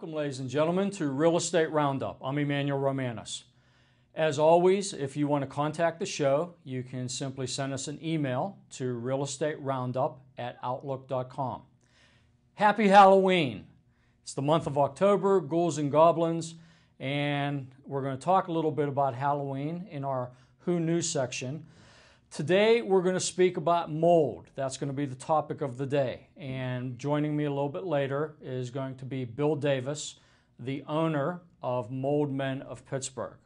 Welcome, ladies and gentlemen, to Real Estate Roundup. I'm Emmanuel Romanis. As always, if you want to contact the show, you can simply send us an email to realestateroundup@outlook.com. Happy Halloween! It's the month of October, ghouls and goblins, and we're going to talk a little bit about Halloween in our Who Knew section. Today, we're going to speak about mold. That's going to be the topic of the day. And joining me a little bit later is going to be Bill Davis, the owner of Mold Men of Pittsburgh.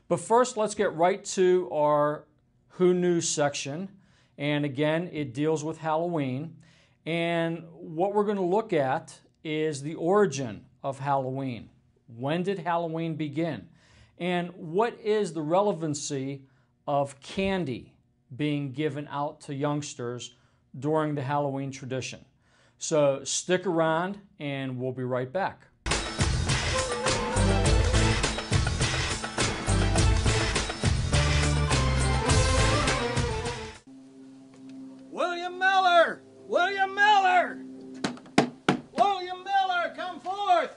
But first, let's get right to our Who Knew section. And again, it deals with Halloween. And what we're going to look at is the origin of Halloween. When did Halloween begin? And what is the relevancy of candy being given out to youngsters during the Halloween tradition? So stick around and we'll be right back. William Miller! William Miller! William Miller, come forth!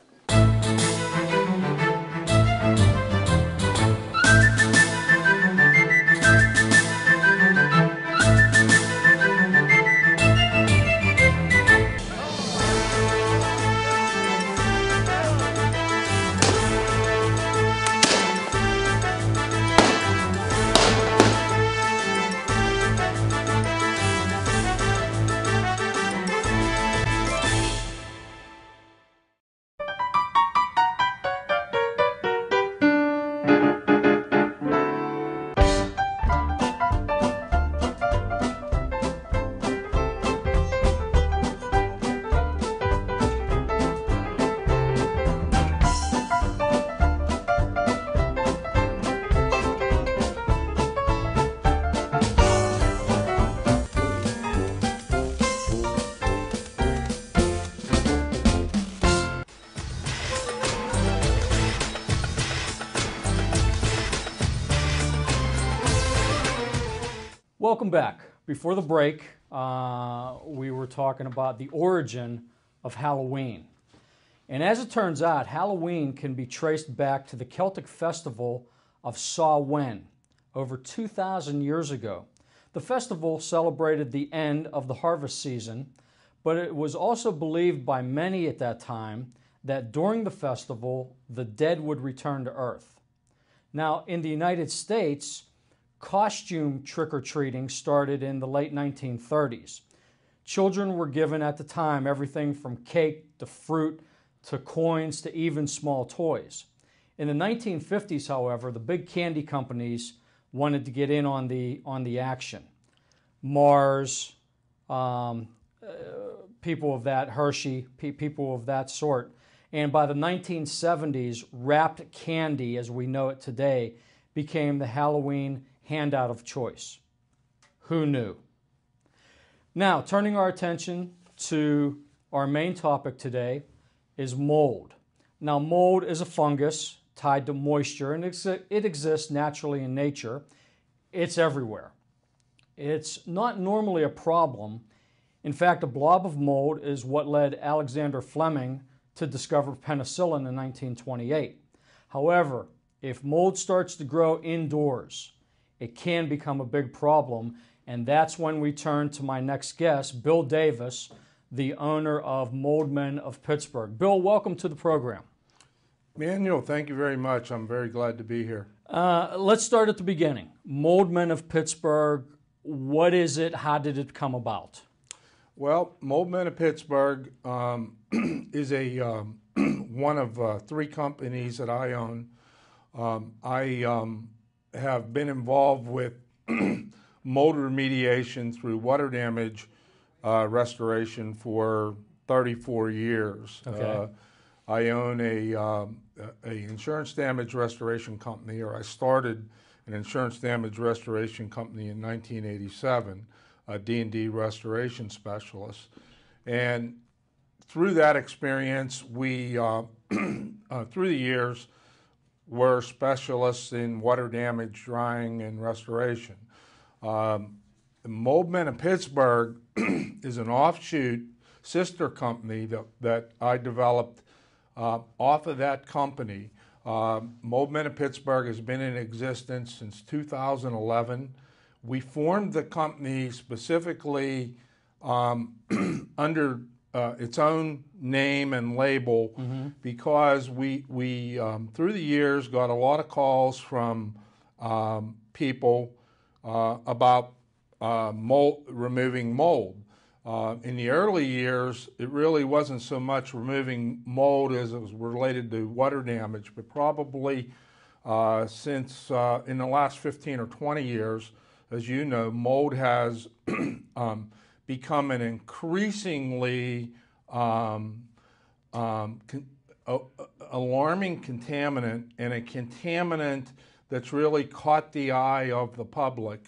Welcome back. Before the break, we were talking about the origin of Halloween. And as it turns out, Halloween can be traced back to the Celtic festival of Samhain over 2,000 years ago. The festival celebrated the end of the harvest season, but it was also believed by many at that time that during the festival, the dead would return to earth. Now, in the United States, costume trick-or-treating started in the late 1930s. Children were given at the time everything from cake to fruit to coins to even small toys. In the 1950s, however, the big candy companies wanted to get in on the action. Mars, people of that, Hershey, people of that sort. And by the 1970s, wrapped candy, as we know it today, became the Halloween handout of choice. Who knew? Now, turning our attention to our main topic today is mold. Now, mold is a fungus tied to moisture, and it exists naturally in nature. It's everywhere. It's not normally a problem. In fact, a blob of mold is what led Alexander Fleming to discover penicillin in 1928. However, if mold starts to grow indoors, it can become a big problem, and that's when we turn to my next guest, Bill Davis, the owner of Mold Men of Pittsburgh. Bill, welcome to the program. Manuel, thank you very much. I'm very glad to be here. Let's start at the beginning. Mold Men of Pittsburgh, what is it? How did it come about? Well, Mold Men of Pittsburgh is one of three companies that I own. I have been involved with mold remediation through water damage restoration for 34 years. Okay. I own a insurance damage restoration company, or I started an insurance damage restoration company in 1987, a D&D restoration specialist. And through that experience, we, through the years, were specialists in water damage, drying, and restoration. Mold Men of Pittsburgh is an offshoot sister company that I developed off of that company. Mold Men of Pittsburgh has been in existence since 2011. We formed the company specifically under its own name and label because we through the years got a lot of calls from people about removing mold. In the early years, it really wasn't so much removing mold as it was related to water damage, but probably since in the last 15 or 20 years, as you know, mold has become an increasingly alarming contaminant, and a contaminant that's really caught the eye of the public.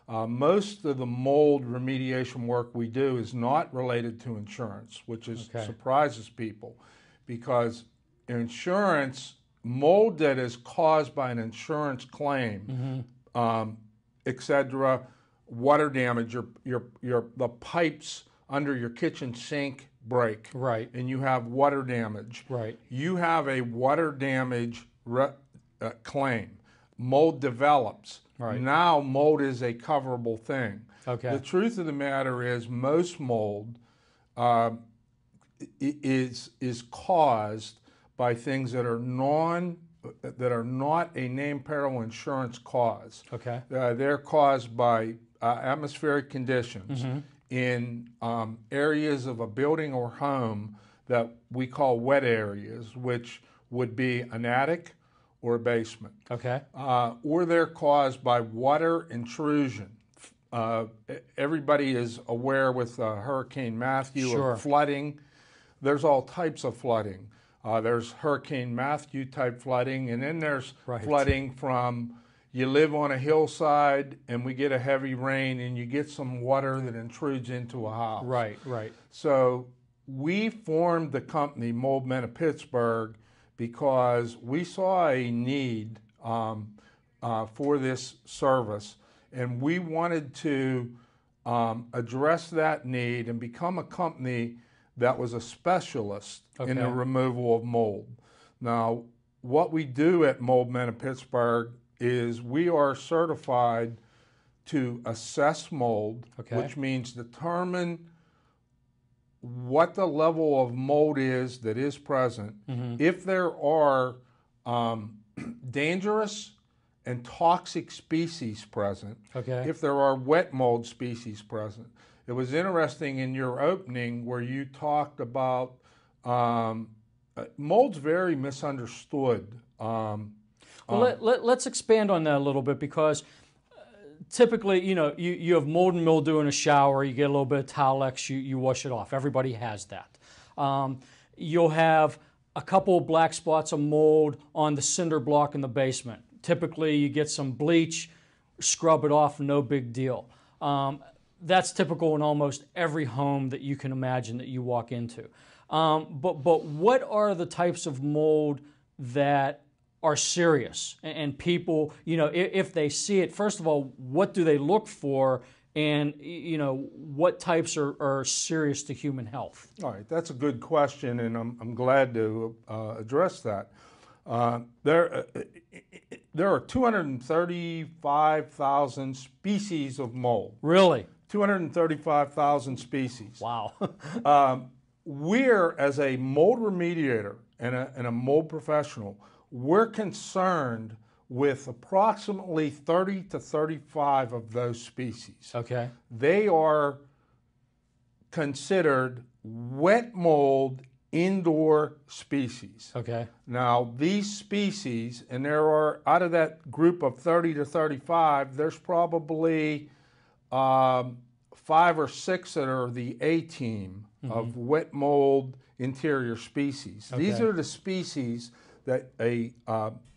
Most of the mold remediation work we do is not related to insurance, which surprises people, because insurance, mold that is caused by an insurance claim, etc., water damage, the pipes under your kitchen sink break, right, and you have water damage. Right. You have a water damage claim. Mold develops. Right. Now mold is a coverable thing. Okay. The truth of the matter is most mold is caused by things that are not a named peril insurance cause. Okay. They're caused by atmospheric conditions in areas of a building or home that we call wet areas, which would be an attic or a basement. Okay. Or they're caused by water intrusion. Everybody is aware with Hurricane Matthew of flooding. There's all types of flooding. There's Hurricane Matthew type flooding, and then there's flooding from you live on a hillside and we get a heavy rain and you get some water that intrudes into a house. Right, right. So we formed the company Mold Men of Pittsburgh because we saw a need for this service, and we wanted to address that need and become a company that was a specialist in the removal of mold. Now, what we do at Mold Men of Pittsburgh is we are certified to assess mold, which means determine what the level of mold is that is present. If there are dangerous and toxic species present, if there are wet mold species present. It was interesting in your opening where you talked about mold's very misunderstood. Well, let's expand on that a little bit, because typically, you have mold and mildew in a shower, you get a little bit of Towelex, you wash it off. Everybody has that. You'll have a couple of black spots of mold on the cinder block in the basement. Typically, you get some bleach, scrub it off, no big deal. That's typical in almost every home that you can imagine that you walk into. But what are the types of mold that are serious, and people, if they see it, first of all, what do they look for, and what types are serious to human health? All right, that's a good question, and I'm glad to address that. There are 235,000 species of mold. Really? 235,000 species. Wow. We're, as a mold remediator and a mold professional, we're concerned with approximately 30 to 35 of those species. Okay. They are considered wet mold indoor species. Okay. Now, these species, and there are, out of that group of 30 to 35, there's probably 5 or 6 that are the A team of wet mold interior species. Okay. These are the species that a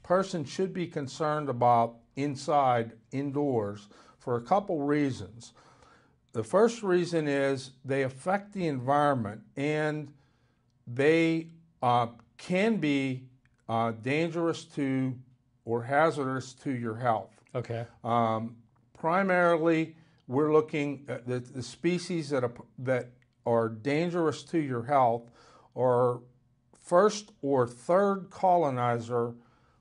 person should be concerned about indoors, for a couple reasons. The first reason is they affect the environment, and they can be dangerous to or hazardous to your health. Okay. Primarily, we're looking at the species that are dangerous to your health are first or third colonizer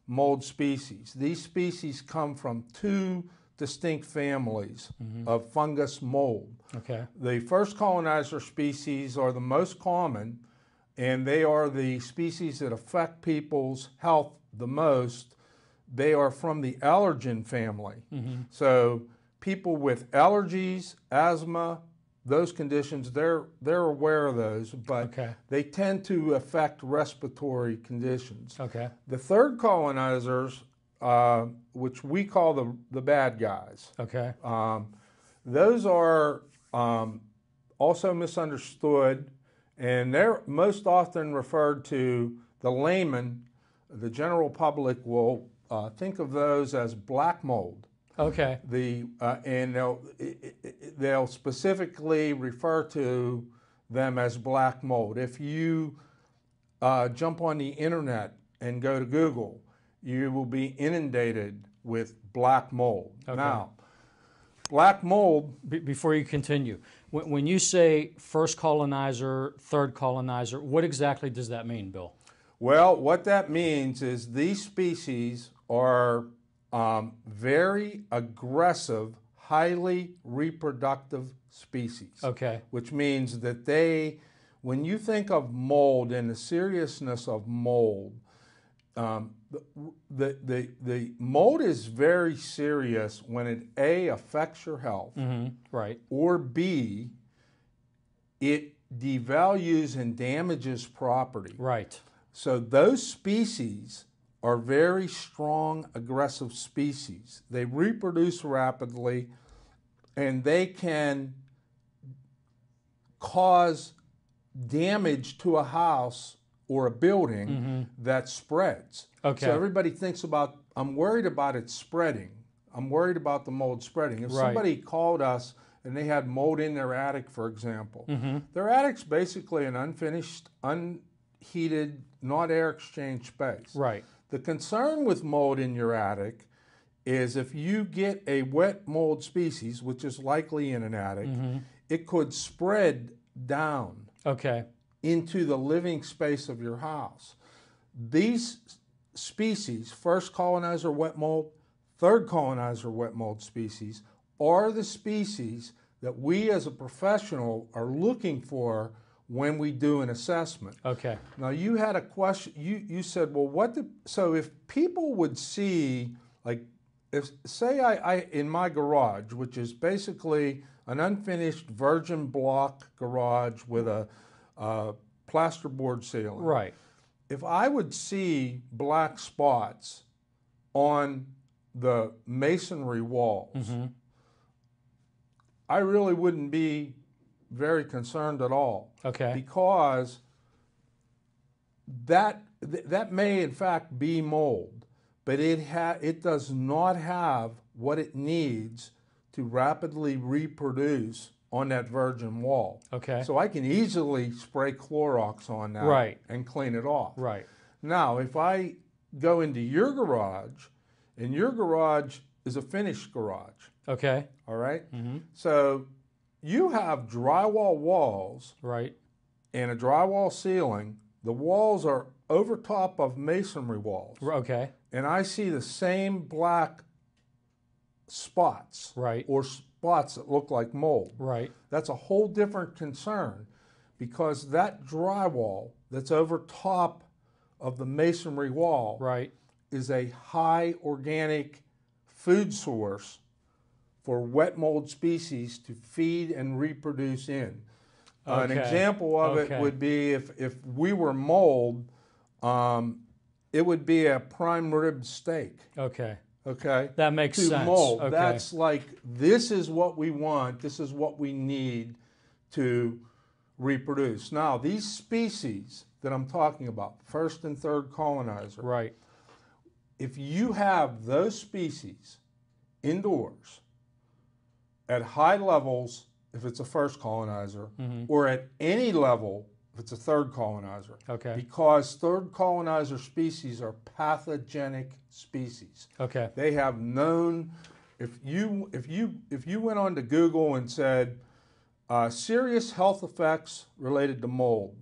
mold species. These species come from two distinct families of fungus mold. Okay. The first colonizer species are the most common, and they are the species that affect people's health the most. They are from the allergen family. So people with allergies, asthma, those conditions, they're aware of those, but Okay. they tend to affect respiratory conditions. Okay. The third colonizers, which we call the bad guys, Okay. those are also misunderstood, and they're most often referred to, the layman, the general public will think of those as black mold. Okay. And they'll specifically refer to them as black mold. If you jump on the internet and go to Google, you will be inundated with black mold. Okay. Now, black mold. Before you continue, when you say first colonizer, third colonizer, what exactly does that mean, Bill? Well, what that means is these species are very aggressive, highly reproductive species. Okay. Which means that when you think of mold and the seriousness of mold, the mold is very serious when it A, affects your health, Right. or B, it devalues and damages property. Right. So those species are very strong, aggressive species. They reproduce rapidly, and they can cause damage to a house or a building that spreads. Okay. So everybody thinks about, I'm worried about it spreading. I'm worried about the mold spreading. If Right. somebody called us and they had mold in their attic, for example, their attic's basically an unfinished, unheated, not air exchange space. Right. The concern with mold in your attic is if you get a wet mold species, which is likely in an attic, it could spread down Okay. into the living space of your house. These species, first colonizer wet mold, third colonizer wet mold species, are the species that we as a professional are looking for when we do an assessment. Okay. Now you had a question, you said, well, so if people would see, like, say I in my garage, which is basically an unfinished virgin block garage with a plasterboard ceiling. Right. If I would see black spots on the masonry walls, I really wouldn't be very concerned at all. Okay. Because that may in fact be mold, but it does not have what it needs to rapidly reproduce on that virgin wall. Okay. So I can easily spray Clorox on that Right. and clean it off. Right. Now, if I go into your garage, and your garage is a finished garage, Okay. all right? So you have drywall walls Right. and a drywall ceiling. The walls are over top of masonry walls. Okay. And I see the same black spots Right. or spots that look like mold. Right. That's a whole different concern, because that drywall that's over top of the masonry wall Right. is a high organic food source for wet mold species to feed and reproduce in. An Okay. example of it Okay. would be if we were mold, it would be a prime rib steak. Okay. Okay, That makes to sense. mold. Okay. That's like, this is what we want. This is what we need to reproduce. Now, these species that I'm talking about, first and third colonizer, Right. if you have those species indoors at high levels, if it's a first colonizer, or at any level, if it's a third colonizer, Okay. because third colonizer species are pathogenic species. Okay. They have known, if you went on to Google and said serious health effects related to mold,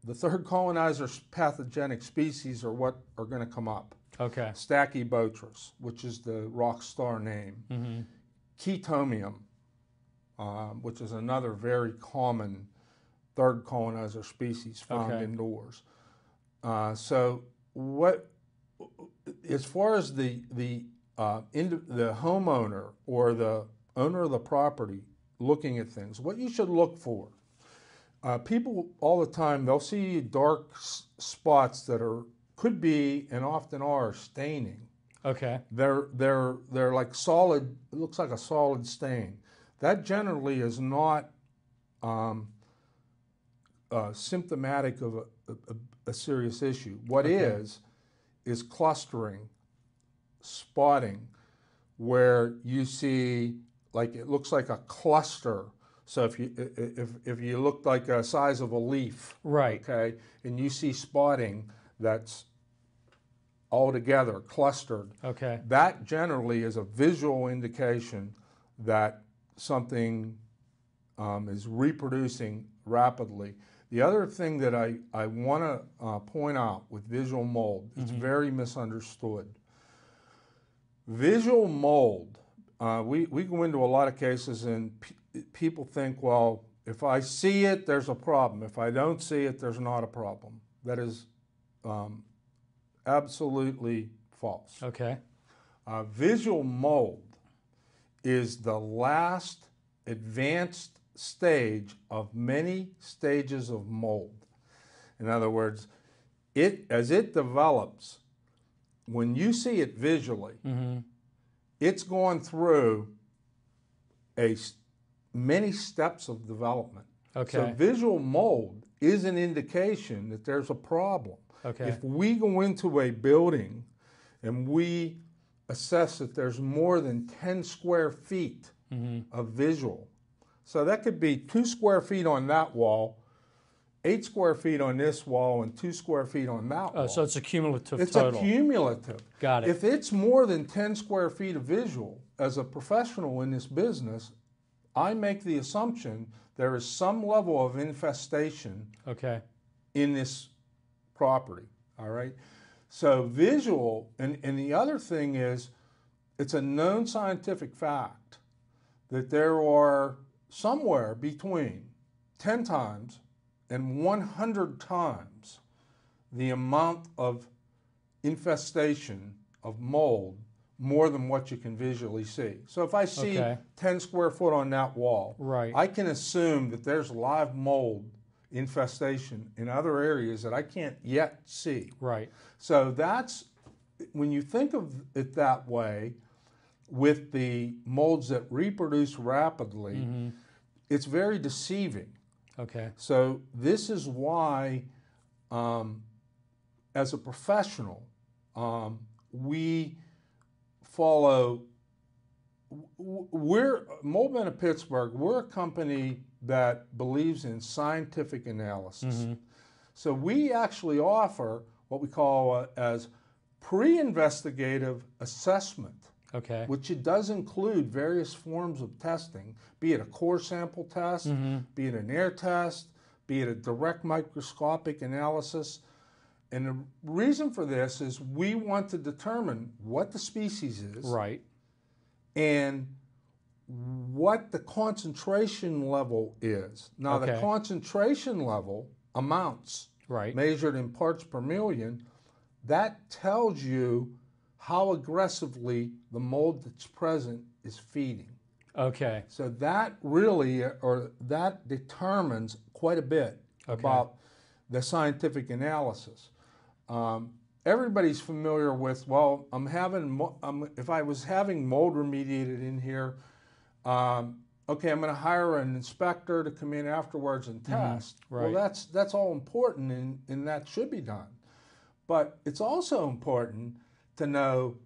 the third colonizer pathogenic species are what are going to come up. Okay. Stachybotrys, which is the rock star name. Mm-hmm. Chaetomium, which is another very common third colonizer species found indoors. So what, as far as the homeowner or the owner of the property looking at things, what you should look for, people all the time, they'll see dark spots that could be and often are staining. Okay. They're like solid. It looks like a solid stain. That generally is not symptomatic of a serious issue. What is clustering, spotting, where you see like it looks like a cluster. So if you look like a size of a leaf, right? Okay, and you see spotting that's all together, clustered. Okay. That generally is a visual indication that something is reproducing rapidly. The other thing that I want to point out with visual mold, it's very misunderstood. Visual mold, we go into a lot of cases and people think, well, if I see it, there's a problem. If I don't see it, there's not a problem. That is absolutely false. Okay. Visual mold is the last advanced stage of many stages of mold. In other words, as it develops, when you see it visually, it's gone through many steps of development. Okay. So visual mold is an indication that there's a problem. Okay. If we go into a building and we assess that there's more than 10 square feet of visual, so that could be 2 square feet on that wall, 8 square feet on this wall, and 2 square feet on that wall. So it's a cumulative It's total. a cumulative. Got it. If it's more than 10 square feet of visual, as a professional in this business, I make the assumption there is some level of infestation in this property, all right? So visual, and the other thing is, it's a known scientific fact that there are somewhere between 10 times and 100 times the amount of infestation of mold more than what you can visually see. So if I see 10 square foot on that wall, I can assume that there's live mold infestation in other areas that I can't yet see. Right. So that's, when you think of it that way, with the molds that reproduce rapidly, it's very deceiving. Okay. So this is why, as a professional, we follow, Moldman of Pittsburgh, we're a company that believes in scientific analysis. So we actually offer what we call as pre-investigative assessment, which it does include various forms of testing, be it a core sample test, be it an air test, be it a direct microscopic analysis. And the reason for this is we want to determine what the species is, and what the concentration level is. Now, the concentration level, amounts, measured in parts per million, that tells you how aggressively the mold that's present is feeding. Okay. So that really, or that determines quite a bit about the scientific analysis. Everybody's familiar with, well, if I was having mold remediated in here, okay, I'm going to hire an inspector to come in afterwards and test. Well, that's all important, and that should be done. But it's also important to know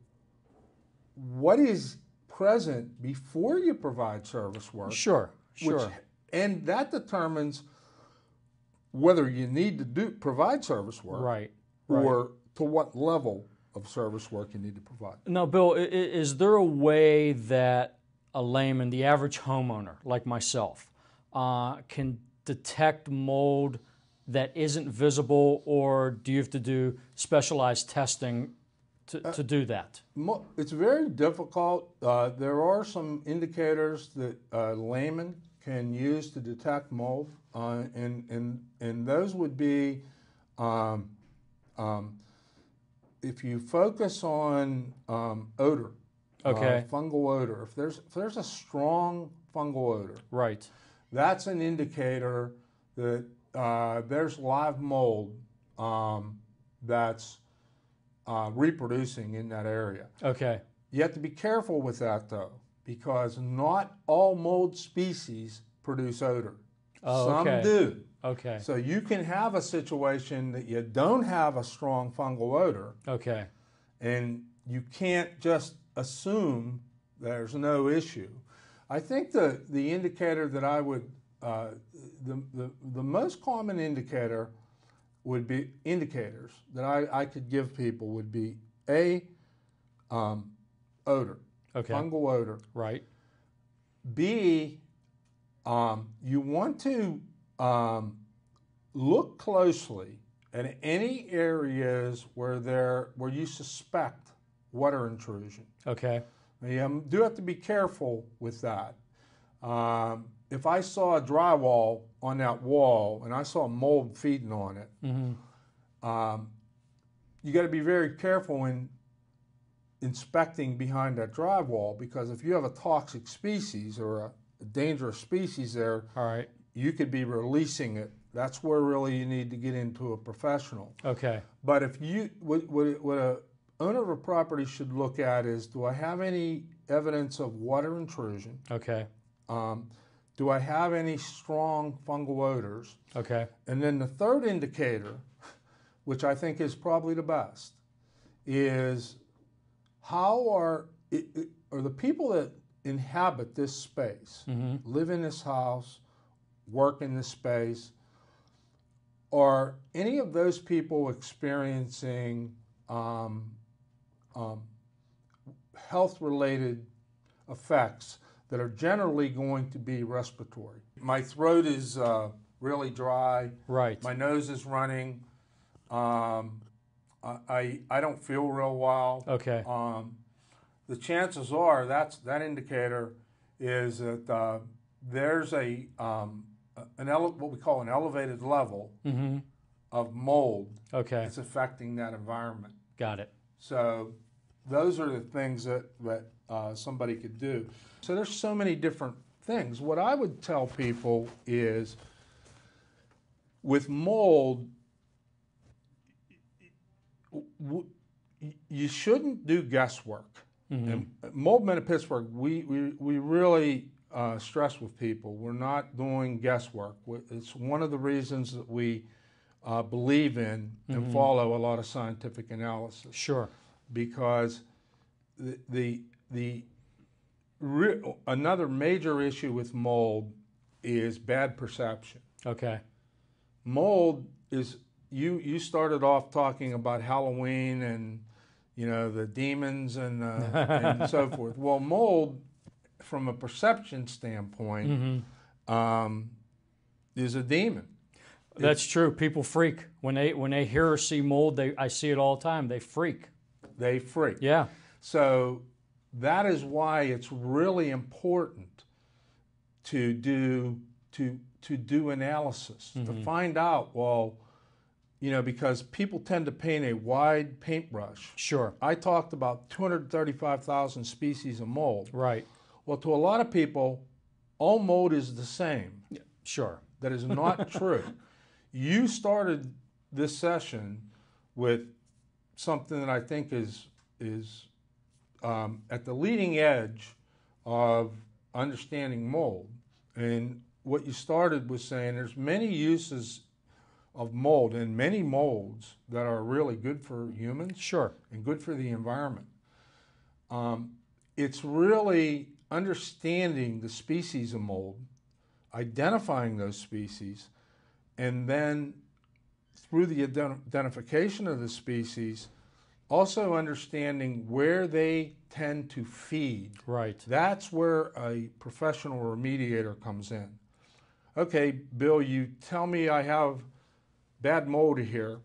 what is present before you provide service work. Sure. And that determines whether you need to provide service work, or to what level of service work you need to provide. Now, Bill, is there a way that a layman, the average homeowner like myself, can detect mold that isn't visible, or do you have to do specialized testing to do that? It's very difficult. There are some indicators that laymen can use to detect mold, and those would be if you focus on odor, Okay. fungal odor. If there's a strong fungal odor, Right. that's an indicator that there's live mold that's reproducing in that area. Okay. You have to be careful with that though, because not all mold species produce odor. Oh, Some okay. do. Okay. So you can have a situation that you don't have a strong fungal odor, Okay. and you can't just assume there's no issue. I think the indicator that I would, the most common indicator would be, indicators that I could give people would be odor, Okay. fungal odor. Right. B, you want to look closely at any areas where you suspect water intrusion. Okay. Now, you do have to be careful with that. If I saw a drywall on that wall and I saw mold feeding on it, you got to be very careful in inspecting behind that drywall, because if you have a toxic species or a dangerous species there, All right. you could be releasing it. That's where really you need to get into a professional. Okay. But if you, what a owner of a property should look at is, do I have any evidence of water intrusion? Okay. Do I have any strong fungal odors? Okay. And then the third indicator, which I think is probably the best, is how are the people that inhabit this space, live in this house, work in this space, are any of those people experiencing health-related effects that are generally going to be respiratory? My throat is really dry. Right. My nose is running. I don't feel real well. Okay. The chances are that indicator is that there's what we call an elevated level of mold Okay. that's affecting that environment. Got it. So those are the things that somebody could do. So there's so many different things. What I would tell people is, with mold, you shouldn't do guesswork. And Mold Men of Pittsburgh, we really stress with people, we're not doing guesswork. It's one of the reasons that we believe in and follow a lot of scientific analysis. Sure. Because another major issue with mold is bad perception. Okay. Mold is, you started off talking about Halloween and the demons and so forth. Well, mold, from a perception standpoint, is a demon. That's true. People freak when they hear or see mold. I see it all the time. They freak. They freak. Yeah. So that is why it's really important to do analysis, to find out, well, because people tend to paint a wide paintbrush. Sure. I talked about 235,000 species of mold. Right. Well, to a lot of people, all mold is the same. Sure. That is not true. You started this session with something that I think is at the leading edge of understanding mold. And what you started was saying there's many uses of mold, and many molds that are really good for humans. Sure. And good for the environment. It's really understanding the species of mold, identifying those species, and then through the identification of the species, also understanding where they tend to feed. Right. That's where a professional remediator comes in. Okay, Bill, you tell me I have bad mold here.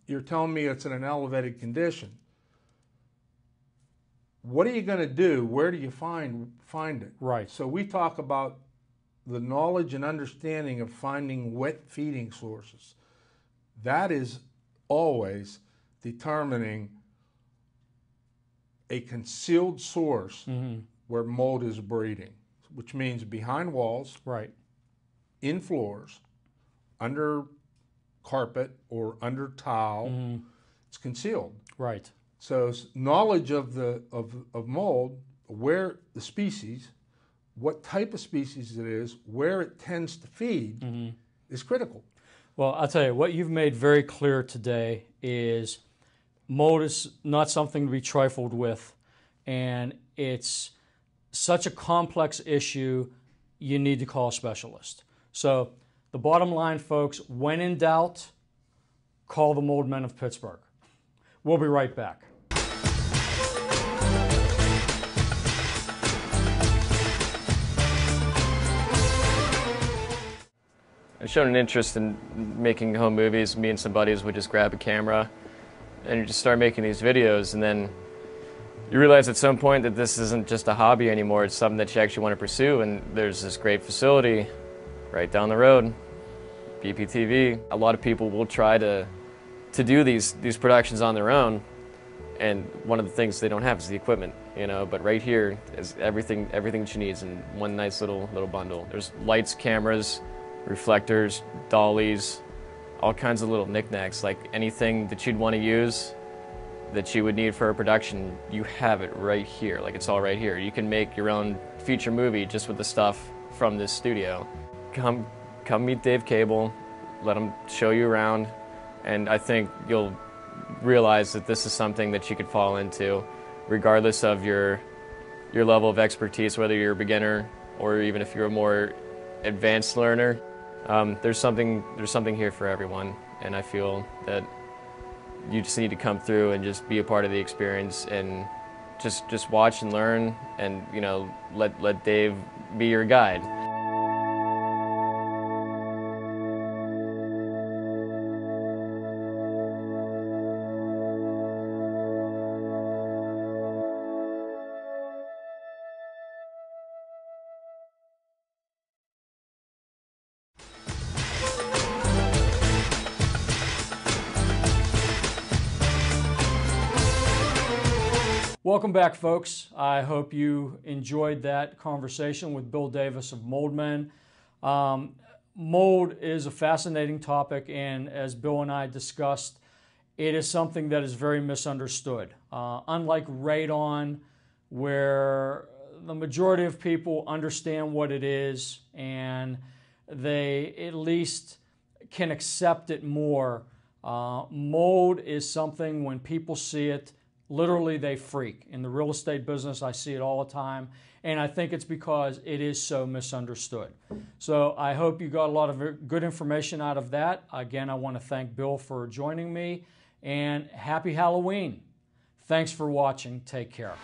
You're telling me it's in an elevated condition. What are you going to do? Where do you find it? Right. So we talk about the knowledge and understanding of finding wet feeding sources. That is always determining a concealed source where mold is breeding, which means behind walls, right, in floors, under carpet or under tile. It's concealed. Right. So knowledge of mold, where the species, what type of species it is, where it tends to feed, is critical. Well, I'll tell you, what you've made very clear today is mold is not something to be trifled with, and it's such a complex issue, you need to call a specialist. So the bottom line, folks, when in doubt, call the Mold Men of Pittsburgh. We'll be right back. I've shown an interest in making home movies. Me and some buddies would just grab a camera and you just start making these videos, and then you realize at some point that this isn't just a hobby anymore, it's something that you actually want to pursue, and there's this great facility right down the road, BPTV. A lot of people will try to do these productions on their own, and one of the things they don't have is the equipment, you know, but right here is everything that you need in one nice little bundle. There's lights, cameras, reflectors, dollies, all kinds of little knickknacks, like anything that you'd want to use that you would need for a production, you have it right here, like it's all right here. You can make your own feature movie just with the stuff from this studio. Come meet Dave Cable, let him show you around, and I think you'll realize that this is something that you could fall into regardless of your level of expertise, whether you're a beginner or even if you're a more advanced learner. There's something here for everyone, and I feel that you just need to come through and just be a part of the experience and just watch and learn, and you know, let Dave be your guide. Welcome back, folks. I hope you enjoyed that conversation with Bill Davis of Mold Men. Mold is a fascinating topic, and as Bill and I discussed, it is something that is very misunderstood. Unlike radon, where the majority of people understand what it is and they at least can accept it more, mold is something when people see it, literally they freak. In the real estate business, I see it all the time, and I think it's because it is so misunderstood. So I hope you got a lot of good information out of that. Again, I want to thank Bill for joining me, and happy Halloween. Thanks for watching. Take care.